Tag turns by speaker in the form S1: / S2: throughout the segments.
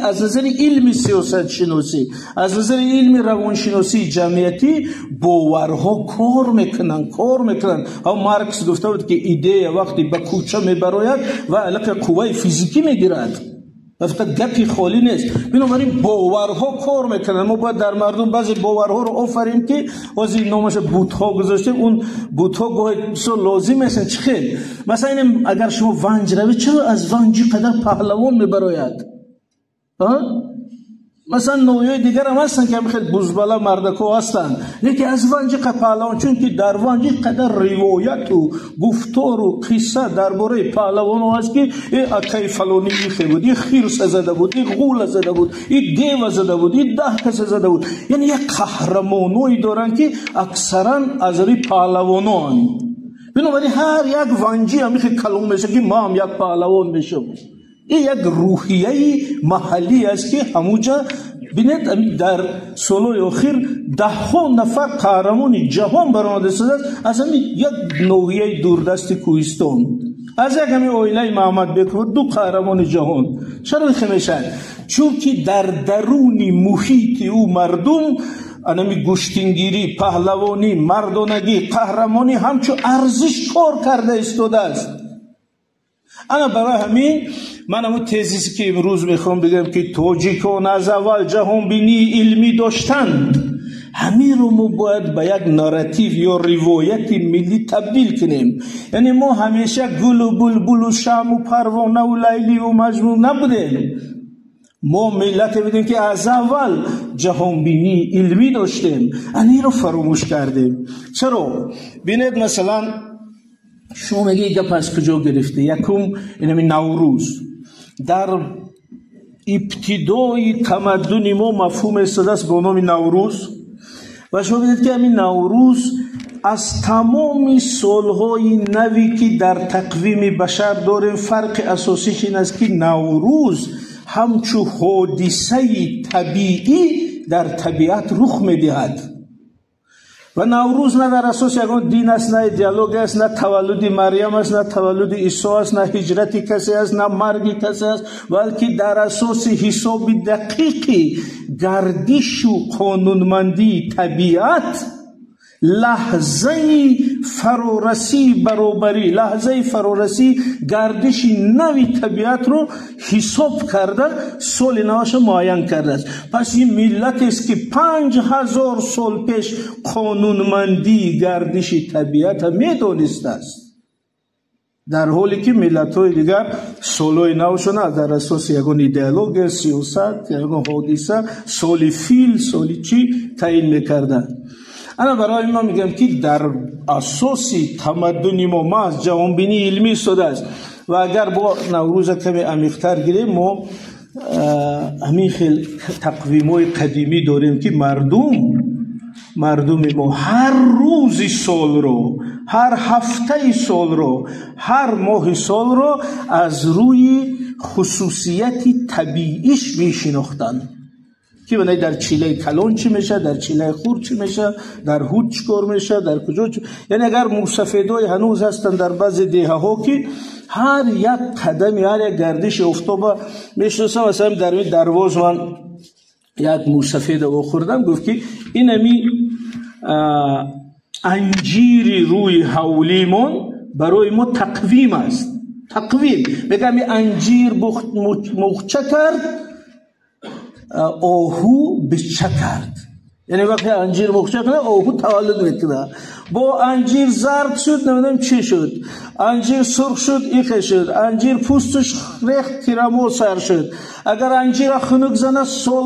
S1: از نظر علم سیاست شناسی، از نظر علم روانشناسی جمعیتی باورها کار میکنن. هم مارکس گفته بود که ایده وقتی به کوچه میبراید و علاقه قوه فیزیکی میگیرد، فقط گپی خالی نیست. بنابراین باورها کار میکنن. ما باید در مردم بعضی باورها رو آفریم که واسه نامش بوت‌ها گذاشتیم. اون بوت‌ها گاهی لازم هستن. چه خیلی مثلا اگر شما ونج روید، چرا از ونجی قدر پهلوان میبراید؟ مثلا نوعی دیگر هم هستن که خیلی بزبالا مردکو هستن، لیکن از ونج پهلوان، چون که در ونج قدر روایت و گفتار و قصه درباره پهلوان هست که اکی فلانی میخه بود، این خیرس زده بود، این غول زده بود، این دیو زده بود، این 10 کس زده بود. یعنی یک قهرمانوی دارن که اکثرا از روی پهلوانان. بنابراین هر یک ونجی هم میخه کلام میشه که ما هم یک پهلوان میشم. این یک روحیه محلی است که همونجا بینید در سالهای اخیر 10 نفر قهرمان جهان برآمده شده است از همین یک نوعیه دوردست کوهستان. از یک همین اویله محمد بکر 2 قهرمان جهان. چرا میشن؟ چون که در درون محیط او مردم انمی گشتینگیری، پهلوانی، مردانگی، قهرمانی همچون ارزش کار کرده استوده است. انا برای همین من همون تزیسی که امروز میخوام بگم که تاجیکان از اول جهان بینی علمی داشتند، همین رو ما باید به یک ناراتیو یا روایت ملی تبدیل کنیم. یعنی ما همیشه گل و بلبل و شمع و پروانه و لیلی و مجنون نبودیم. ما ملت بودیم که از اول جهان بینی علمی داشتیم، این رو فراموش کردیم. چرا؟ بینید مثلا شما میگه ایگه پس کجا گرفته؟ یکم اینمی نوروز در ابتدای تمدن ما مفهوم استاده است به نام نوروز، و شما بدید که همین نوروز از تمام سالهای نوی که در تقویم بشر داریم فرق اساسیش این است که نوروز همچون حادثه طبیعی در طبیعت رخ میدهد. و نوروز نه در اساس یکون دین است، نه دیالوگ است، نه تولد مریم است، نه تولد عیسی است، نه هجرت کسی است، نه مرگ کسی است، بلکه در اساس حساب دقیقی گردش و قانونمندی طبیعت لحظه فرارسی برابری، لحظه فرارسی گردش نوی طبیعت رو حساب کرده، سال نوش معین کرده است. پس این ملت است که 5000 سال پیش قانونمندی گردش طبیعت می دانسته است، در حالی که ملت های دیگر سالهای نوشون در اساس یکون ایدئولوژی سیاست، یکون حادثه، سال فیل، سال چی تعیین میکردن. انا برای ما میگم که در اساسی تمدن ما از جهانبینی علمی شده است و اگر با نوروز کمی عمیق‌تر گیریم ما همین خیلی تقویم‌های قدیمی داریم که مردم ما هر روز سال رو، هر هفته سال رو، هر ماه سال رو از روی خصوصیت طبیعیش میشناختند که بنای در چیله کلان چی میشه، در چیله خور چی میشه، در هود چی کار میشه، در کجا یعنی اگر موسفیدای هنوز هستن در بعض دیه ها که هر یک قدمی، هر یک گردش افتابه میشناسم. مثلا در این درواز من یک موسفید او خوردم، گفت که این همی انجیری روی حولیمون برای ما تقویم است. تقویم بگم این انجیر مخچه کرد، آهو بچه کرد. یعنی وقتی انجیر مخچه کنه آهو تولد میکنه. با انجیر زرد شد نمیدونم چی شد، انجیر سرخ شد ایخه شد، انجیر پوستش ریخت تیرامو سر شد. اگر انجیر خنک زنه سال،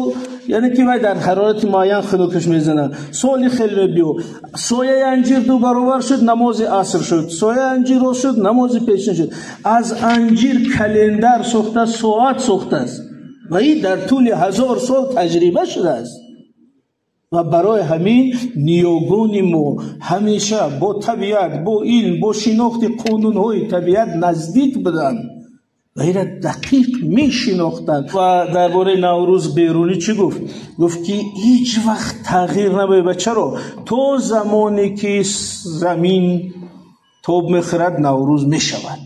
S1: یعنی که در حرارت معین خنکش میزنه، سالی خیلی بیو. سایه انجیر 2 برابر شد، نماز عصر شد. سایه انجیر رو شد، نماز پیشین شد. از انجیر کلندر ساخته، ساعت ساخته است و این در طول 1000 سال تجربه شده است. و برای همین نیاگان ما همیشه با طبیعت، با علم، با شناخت قانونهای طبیعت نزدیک بودند و این دقیق می شناختند. و درباره نوروز بیرونی چی گفت؟ گفت که هیچ وقت تغییر نباید. چرا؟ تو زمانی که زمین توب میخورد نوروز می شود،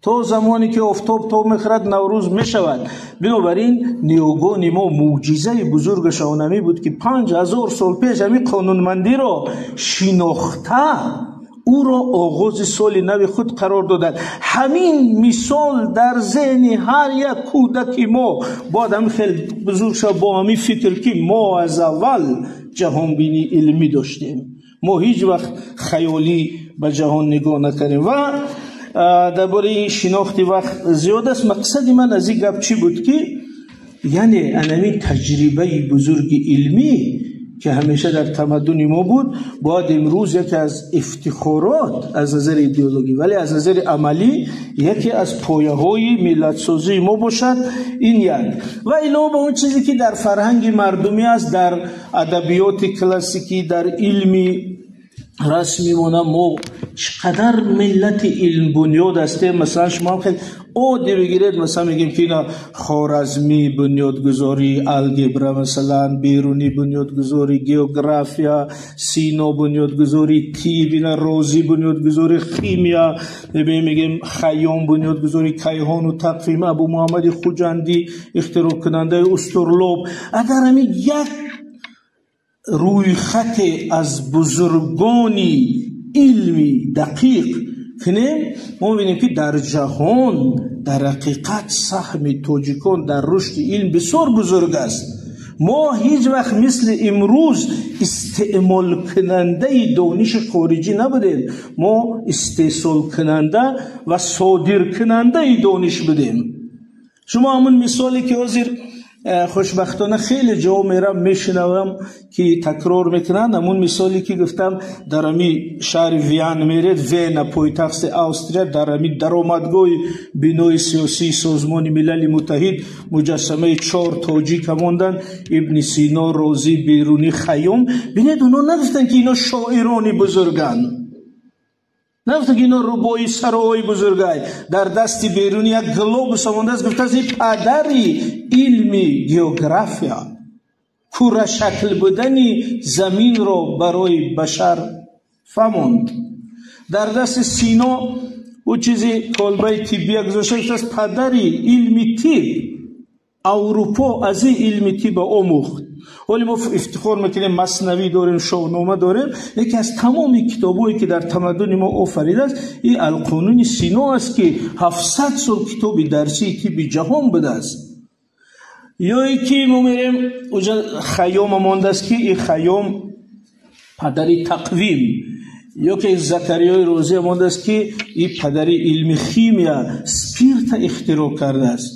S1: تا زمانی که آفتاب تا میخرد نوروز میشود. بنابراین نیوگان ما معجزه بزرگ شاهنامه بود که 5000 سال پیش همین قانونمندی را شناخته او را آغاز سال نو خود قرار دادند. همین مثال در ذهن هر یک کودک ما باید هم خیلی بزرگ شد با همین فکر که ما از اول جهان بینی علمی داشتیم، ما هیچ وقت خیالی به جهان نگاه نکردیم. و درباره این شناخت وقت زیاد است. مقصد من از این گپ چی بود که یعنی همین تجربه بزرگ علمی که همیشه در تمدن ما بود باید امروز یکی از افتخارات از نظر ایدئولوژی ولی از نظر عملی یکی از پایه‌های ملت سازی ما باشد. این یک. و علاوه بر اون چیزی که در فرهنگ مردمی است، در ادبیات کلاسیکی، در علمی رسمی ما چقدر ملت علم بنیاد هستیم. مثلا شما خیلی عادی بگیرید، مثلا میگیم که اینا خوارزمی بنیادگذاری الگبرا، مثلا بیرونی بنیادگذاری گئوگرافیا، سینا بنیادگذاری طب، اینا رازی بنیادگذاری خیمیا، میگیم خیام بنیادگذاری کیهان و تقویم، ابو محمد خوجندی اختراع کننده استرلاب. اگر همین یک روی خط از بزرگانی علمی دقیق کنیم، ما می‌بینیم که در جهان در حقیقت سهم تاجیکان در رشد علم بسیار بزرگ است. ما هیچ وقت مثل امروز استعمال کننده دانش خارجی نبودیم، ما استحصال کننده و صادر کننده دانش بودیم. شما همون مثالی که حاضر خوشبختانه خیلی جا میرم میشنوم که تکرار میکنن، همون مثالی که گفتم در امی شهر وین میرید، وین پایتخت استریا، در امی درآمدگاه بنای سیاسی سازمان ملل متحد مجسمه 4 تاجی که ماندن، ابن سینا، رازی، بیرونی، خیام. ببینید اونا نگفتن که اینا شاعرانی بزرگن، نگفتن که اینا ربایی سرای بزرگای در دست بیرونی یک گلوبوس مانده است، گفته است این پدری علمی گئوگرافیا، کره شکل بودنی زمین را برای بشر فهموند. در دست سینا او چیزی کالبه طبیه گذاشته، گفته است پدری علمی طب، اروپا از این علمی طب آموخت. ولی ما افتخار میکنیم مثنوی داریم، شاهنامه داریم. یکی از تمام کتابایی که در تمدن ما آفریده است این القانون سینا است که 700 سال کتاب درسی طب جهان بوده است. یا یکی ما میریم اونجا خیام مانده است که این خیام پدری تقویم، یا که زکریای رازی مانده است که این پدری علم خیمیا، سپیرت اختراع کرده است،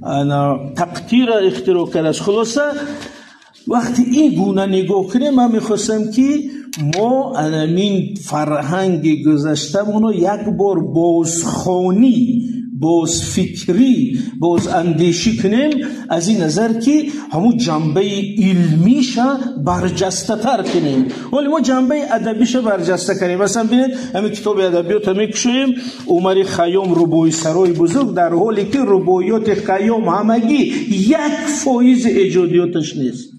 S1: انا تقطیر اختراع کرده است. خلاصه وقتی این گونه نگاه کنیم، من میخواستم که ما این فرهنگ گذشتمون رو یک بار بازخوانی، باز فکری، باز اندیشی کنیم، از این نظر که همون جنبه علمیش برجسته تر کنیم. ولی ما جنبه ادبیش برجسته کنیم. مثلا ببینید همین کتاب ادبیات میکشیم، عمر خیام ربوی سرای بزرگ، در حالی که ربویات خیام همگی 1% ایجادیاتش نیست.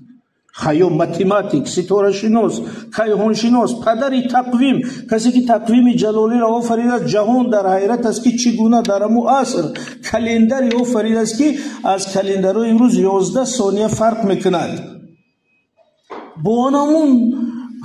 S1: خیام متماتیک، ستاره شناس، کیهان شناس، پدری تقویم، کسی که تقویم جلالی را آفریده است. جهان در حیرت است که چگونه در امو عصر کلندری آفریده است که از کلندرهای امروز 11 ثانیه فرق میکند. با آنمون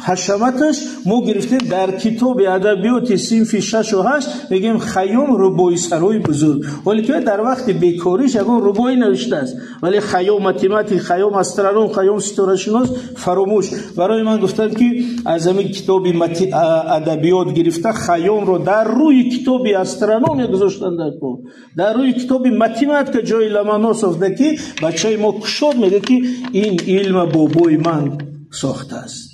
S1: حشمتش ما گرفتیم در کتاب ادبیات صنف 6 و 8 میگیم خیام ربوی سرای بزرگ، ولی که در وقت بیکاریش اون ربوی نوشته است، ولی خیام متماتیک، خیام استرونوم، خیام ستاره شناس فراموش. برای من گفتن که از همین کتاب ادبیات گرفته خیام رو در روی کتاب استرونوم گذاشتن، در روی کتاب متماتیک که جای لمناس افته که بچه ما کشور میگه که این علم بابای من ساخته است.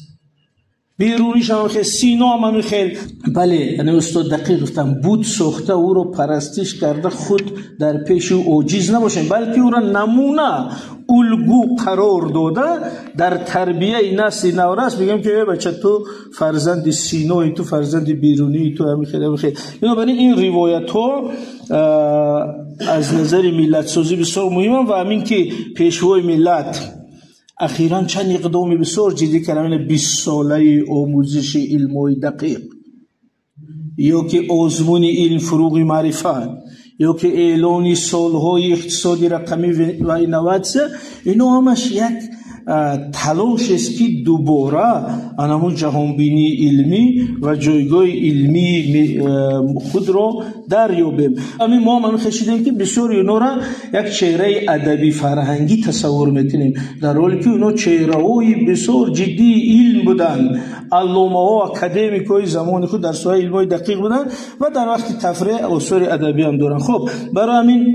S1: بیرونیش هم خیلی، سینا هم خیلی، بله انا استاد دقیق گفتم، بود ساخته او رو پرستش کرده، خود در پیش او عاجز نباشیم، بلکه او را نمونه الگو قرار داده در تربیه نسل نورس. بگیم که بچه تو فرزند سینایی، تو فرزند بیرونی، تو همین خیلی. بنابراین این روایت ها از نظر ملت سازی بسیار مهمه و همین که پیشوای ملت اخیراً چند اقدامی بسیار جدی کردن. 20 ساله آموزش علمی دقیق یا که آزمون علم فروغ معرفت یا که اعلان سالهای اقتصادی رقمی و اینواتس، اینا همش یک تلاش است که دوباره همون جهانبینی علمی و جایگاه علمی خود را دریابیم. همین ما هم خشیدیم که بسیار اینا را یک چهره ادبی فرهنگی تصور میکنیم، در حالی که اینا چهره‌های بسیار جدی علم بودن، علامه ها اکادمیک های زمان خود در سوی علمای دقیق بودن و در وقت تفریح آثار ادبی هم دارن. خب برای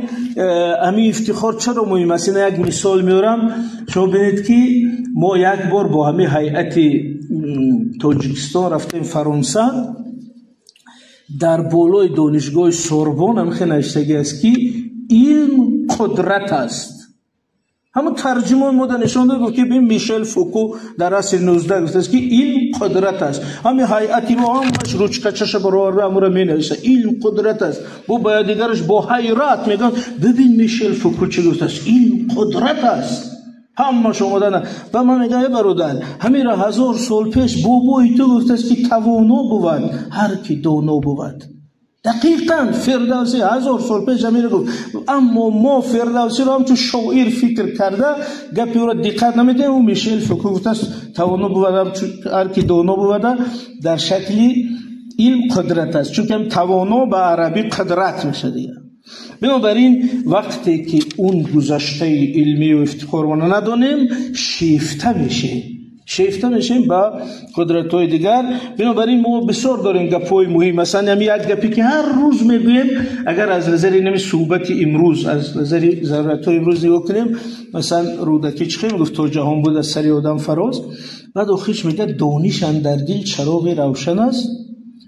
S1: همین افتخار چرا مهم است؟ یک مثال میارم، شما ببینید که ما یک بار با همین هیئت تاجیکستان رفتیم فرانسه، در بالای دانشگاه سوربن هم نوشته است که علم قدرت است. همون ترجمه ما نشان داد که ببین میشل فوکو در عصر 19 گفته است که علم قدرت است. همین هیئتی رو همش روچکچش برآورده امر می نویسه علم قدرت است. با دیگرش با حیرت میگن ببین میشل فوکو چه گفته است، علم قدرت است. همه شما دادن و من میگم برادر همین را 1000 سال پیش بابای تو گفته است که توانا بود هر کی دانا بود. دقیقاً فردوسی 1000 سال پیش همین گفت، اما ما فردوسی رو هم تو شاعر فکر کرده گپی رو دقت نمیدیم. و میشل فوکو گفته است توانا بود هر کی دانا بود در شکلی علم قدرت است، چون که توانا به عربی قدرت میشه دیگه. بنابراین وقتی که اون گذشته علمی و افتخارانه ندانیم شیفته میشیم با قدرت های دیگر. بنابراین ما بسیار داریم گپای مهم، مثلا همین یک گپی که هر روز میگویم اگر از نظر اینمی صحبت امروز از نظر ضرورت های امروز نگاه کنیم، مثلا رودکی چخی میگفت تا جهان بود از سری آدم فراز، بعد آخرش میگه دانش اندر دل چراغ روشن است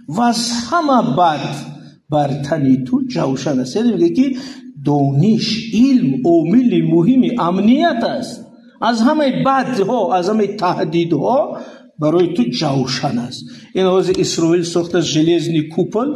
S1: و از همه بد بر تنی تو جوشن است. یعنی میگه که دانش علم عامل مهم امنیت است، از همه بدها از همه تهدیدها برای تو جوشن است. این از اسرائیل ساخت از ژلزنی کوپل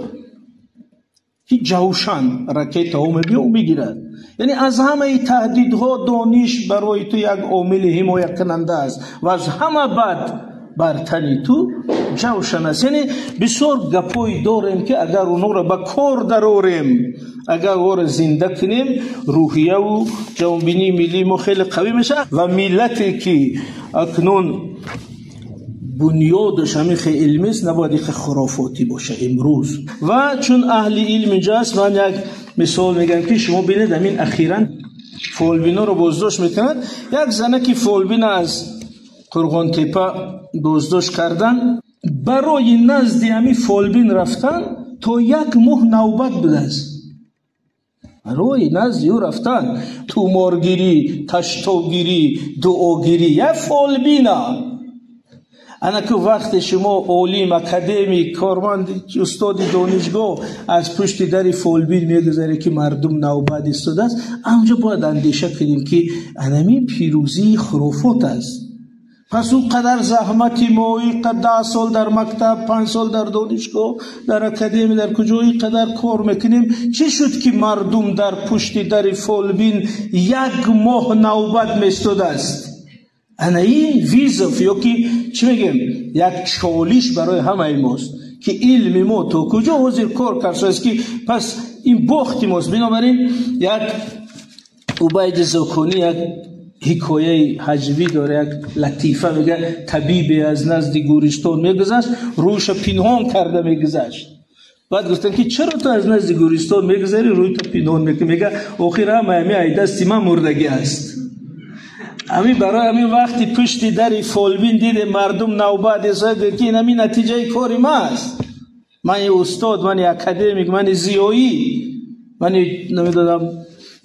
S1: که جوشن راکت ها میگیرد، یعنی از همه تهدیدها دانش برای تو یک عامل حمایت کننده است و از همه بد بر تنی تو جوشن است. یعنی بسیار گپایی داریم که اگر اونها را به کار درآوریم، اگر او را زنده کنیم، روحیه و جهانبینی ملی ما خیلی قوی میشه و ملتی که اکنون بنیادش همین خیلی علمی است نباید خیلی خرافاتی باشه امروز. و چون اهل علم اینجا است، من یک مثال میگم که شما ببینید همین اخیراً فالبینا رو بازداشت میکنند. یک زنه که فالبین از قرغان تپه بازداشت کردن، برای نزد همین فالبین رفتن تا 1 ماه نوبت بوده است. برای نزد او رفتن تومارگیری، تشتاگیری، دعاگیری، یک فالبینه. انا که وقت شما عالم اکادمی کارمند استاد دانشگاه از پشت در فالبین میگذاره که مردم نوبت ایستاده است، اونجا باید اندیشه کنیم که انمی پیروزی خرافات است. پس اون قدر زحمتی ما، قدر 10 سال در مکتب، 5 سال در دانشگاه، در اکادمی، در کجایی قدر کار میکنیم، چه شد که مردم در پشت در فالبین 1 ماه نوبت میستاده است؟ انا این ویزف یا که چی میگم یک چالش برای همه ماست که علم ما تو کجا حاضر کار کرده است که پس این باخت ماست. بنابراین یک عبید زاکانی یک حکایه حجوی داره، یک لطیفه میگه طبیبی از نزد گورستان میگذشت، روش پنهان کرده میگذشت. بعد گفتن که چرا تو از نزد گورستان میگذری روی تو پنهان میکنی؟ میگه آخر همه عیده است من مردگی است. همین برای همین وقتی پشت در فالبین دیده مردم نوبت است که این همین نتیجه کاری ما است. من استاد، من اکادمیک، من زیایی، من نمیدونم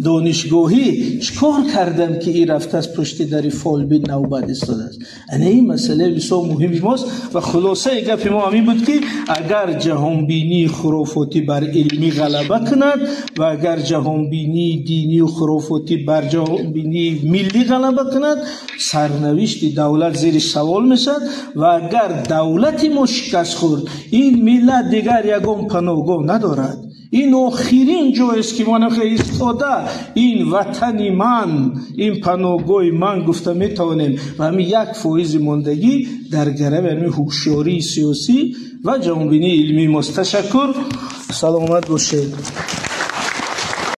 S1: دانشگاهی چکار کردم که این رفته از پشت در فالبین نوبت ایستاده است؟ این مسئله بسیار مهمی ماست و خلاصه گپ ما همین بود که اگر جهانبینی خرافاتی بر علمی غلبه کند و اگر جهانبینی دینی و خرافاتی بر جهانبینی ملی غلبه کند، سرنوشت دولت زیر سوال میشد و اگر دولتی ما شکست خورد، این ملت دیگر یگان پناهگاه ندارد. این آخرین جایی است که من ایستاده، این وطنی من، این پناهگاه من گفته میتوانیم و همین 1% ماندگی در گرم هوشیاری سیاسی و جامعه علمی ماست. تشکر. سلامت باشید.